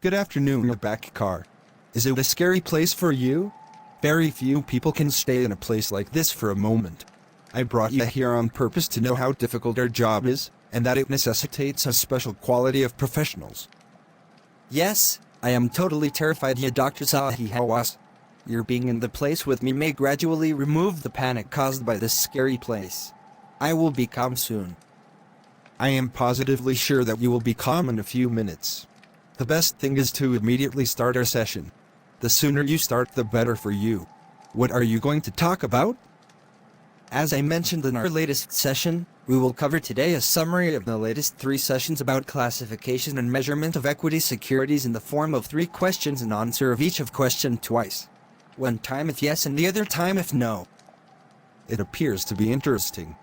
Good afternoon, your back car. Is it a scary place for you? Very few people can stay in a place like this for a moment. I brought you here on purpose to know how difficult our job is, and that it necessitates a special quality of professionals. Yes, I am totally terrified, ya Dr. Sahi Hawass. Your being in the place with me may gradually remove the panic caused by this scary place. I will be calm soon. I am positively sure that you will be calm in a few minutes. The best thing is to immediately start our session. The sooner you start, the better for you. What are you going to talk about? As I mentioned in our latest session, we will cover today a summary of the latest 3 sessions about classification and measurement of equity securities in the form of 3 questions and answer of each of question twice. One time if yes and the other time if no. It appears to be interesting.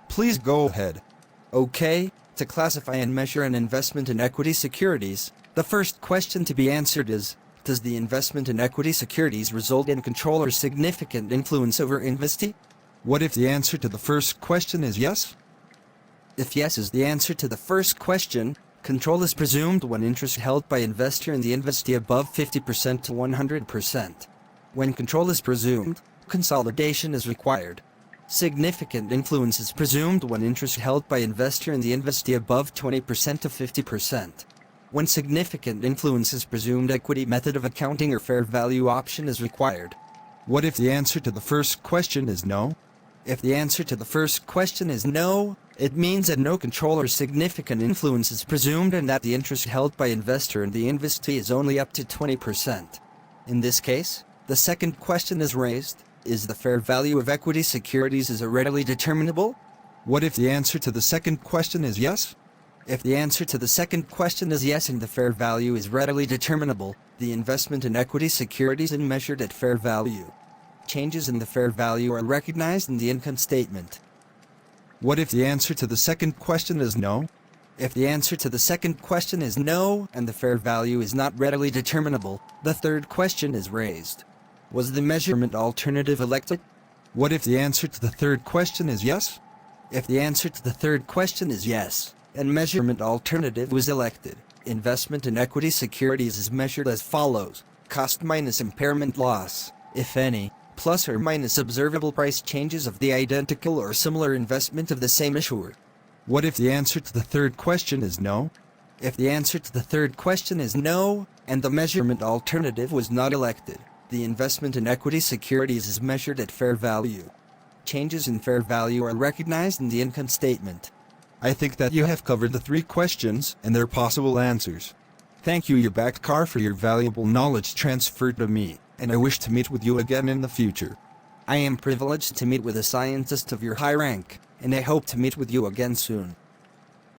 Please go ahead. Okay, to classify and measure an investment in equity securities, the first question to be answered is, does the investment in equity securities result in control or significant influence over investee? What if the answer to the first question is yes? If yes is the answer to the first question, control is presumed when interest held by investor and the investee above 50% to 100%. When control is presumed, consolidation is required. Significant influence is presumed when interest held by investor and the investee above 20% to 50%. When significant influence is presumed, equity method of accounting or fair value option is required. What if the answer to the first question is no? If the answer to the first question is no, it means that no control or significant influence is presumed and that the interest held by investor and the investee is only up to 20%. In this case, the second question is raised: is the fair value of equity securities readily determinable? What if the answer to the second question is yes? If the answer to the second question is yes and the fair value is readily determinable, the investment in equity securities is measured at fair value. Changes in the fair value are recognized in the income statement. What if the answer to the second question is no? If the answer to the second question is no and the fair value is not readily determinable, the third question is raised. Was the measurement alternative elected? What if the answer to the third question is yes? If the answer to the third question is yes, and measurement alternative was elected, investment in equity securities is measured as follows: cost minus impairment loss, if any, plus or minus observable price changes of the identical or similar investment of the same issuer. What if the answer to the third question is no? If the answer to the third question is no, and the measurement alternative was not elected, the investment in equity securities is measured at fair value. Changes in fair value are recognized in the income statement. I think that you have covered the 3 questions and their possible answers. Thank you, your back car, for your valuable knowledge transferred to me, and I wish to meet with you again in the future. I am privileged to meet with a scientist of your high rank, and I hope to meet with you again soon.